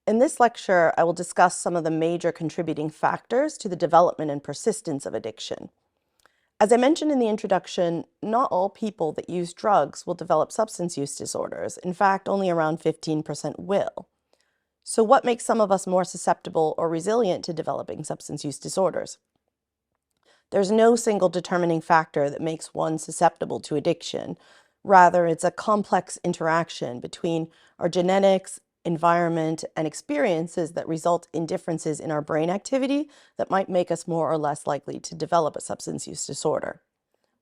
In this lecture, I will discuss some of the major contributing factors to the development and persistence of addiction. As I mentioned in the introduction, not all people that use drugs will develop substance use disorders. In fact, only around 15% will. So what makes some of us more susceptible or resilient to developing substance use disorders? There's no single determining factor that makes one susceptible to addiction. Rather, it's a complex interaction between our genetics, environment, and experiences that result in differences in our brain activity that might make us more or less likely to develop a substance use disorder.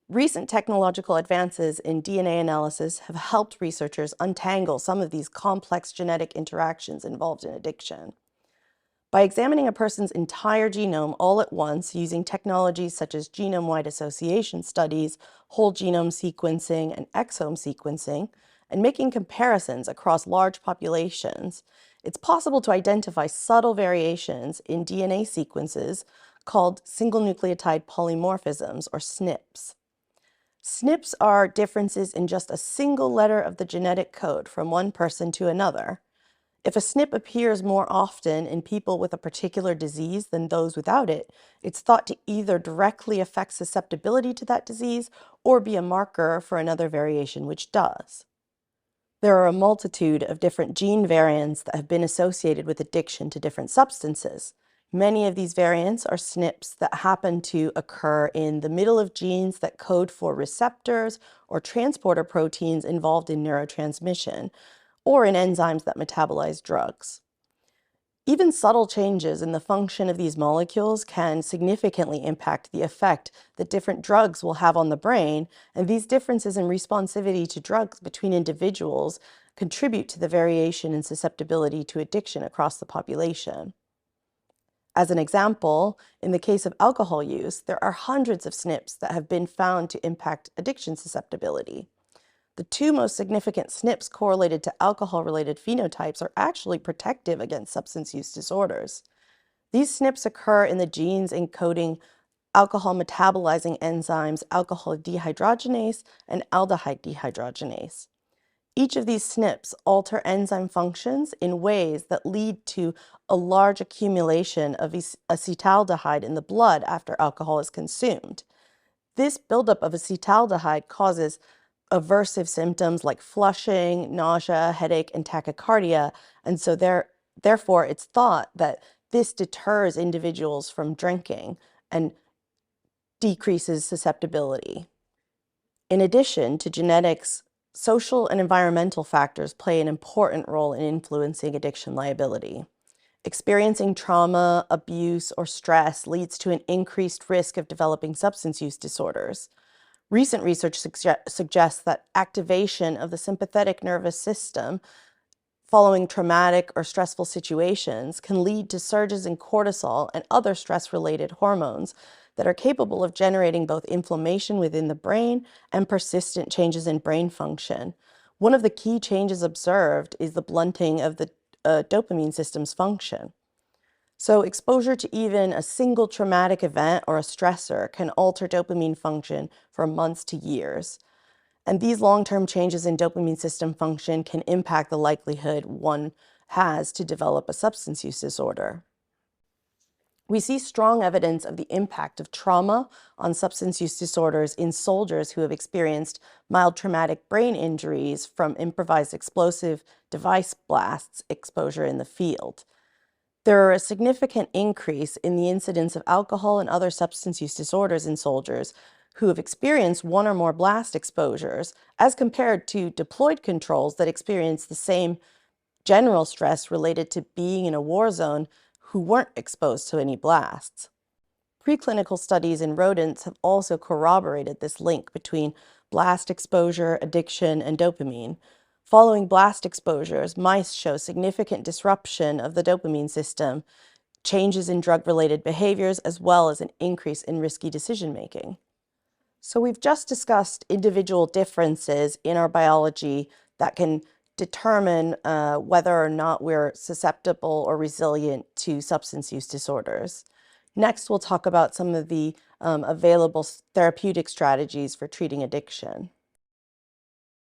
Recent technological advances in DNA analysis have helped researchers untangle some of these complex genetic interactions involved in addiction. By examining a person's entire genome all at once using technologies such as genome-wide association studies, whole genome sequencing, and exome sequencing, and making comparisons across large populations, it's possible to identify subtle variations in DNA sequences called single nucleotide polymorphisms, or SNPs. SNPs are differences in just a single letter of the genetic code from one person to another. If a SNP appears more often in people with a particular disease than those without it, it's thought to either directly affect susceptibility to that disease or be a marker for another variation which does. There are a multitude of different gene variants that have been associated with addiction to different substances. Many of these variants are SNPs that happen to occur in the middle of genes that code for receptors or transporter proteins involved in neurotransmission, or in enzymes that metabolize drugs. Even subtle changes in the function of these molecules can significantly impact the effect that different drugs will have on the brain, and these differences in responsivity to drugs between individuals contribute to the variation in susceptibility to addiction across the population. As an example, in the case of alcohol use, there are hundreds of SNPs that have been found to impact addiction susceptibility. The two most significant SNPs correlated to alcohol-related phenotypes are actually protective against substance use disorders. These SNPs occur in the genes encoding alcohol metabolizing enzymes alcohol dehydrogenase and aldehyde dehydrogenase. Each of these SNPs alter enzyme functions in ways that lead to a large accumulation of acetaldehyde in the blood after alcohol is consumed. This buildup of acetaldehyde causes aversive symptoms like flushing, nausea, headache, and tachycardia, and so therefore it's thought that this deters individuals from drinking and decreases susceptibility. In addition to genetics, social and environmental factors play an important role in influencing addiction liability. Experiencing trauma, abuse, or stress leads to an increased risk of developing substance use disorders. Recent research suggests that activation of the sympathetic nervous system following traumatic or stressful situations can lead to surges in cortisol and other stress-related hormones that are capable of generating both inflammation within the brain and persistent changes in brain function. One of the key changes observed is the blunting of the dopamine system's function. So exposure to even a single traumatic event or a stressor can alter dopamine function for months to years. And these long-term changes in dopamine system function can impact the likelihood one has to develop a substance use disorder. We see strong evidence of the impact of trauma on substance use disorders in soldiers who have experienced mild traumatic brain injuries from improvised explosive device blasts exposure in the field. There are a significant increase in the incidence of alcohol and other substance use disorders in soldiers who have experienced one or more blast exposures as compared to deployed controls that experience the same general stress related to being in a war zone who weren't exposed to any blasts. Preclinical studies in rodents have also corroborated this link between blast exposure, addiction, and dopamine. Following blast exposures, mice show significant disruption of the dopamine system, changes in drug-related behaviors, as well as an increase in risky decision-making. So we've just discussed individual differences in our biology that can determine whether or not we're susceptible or resilient to substance use disorders. Next, we'll talk about some of the available therapeutic strategies for treating addiction.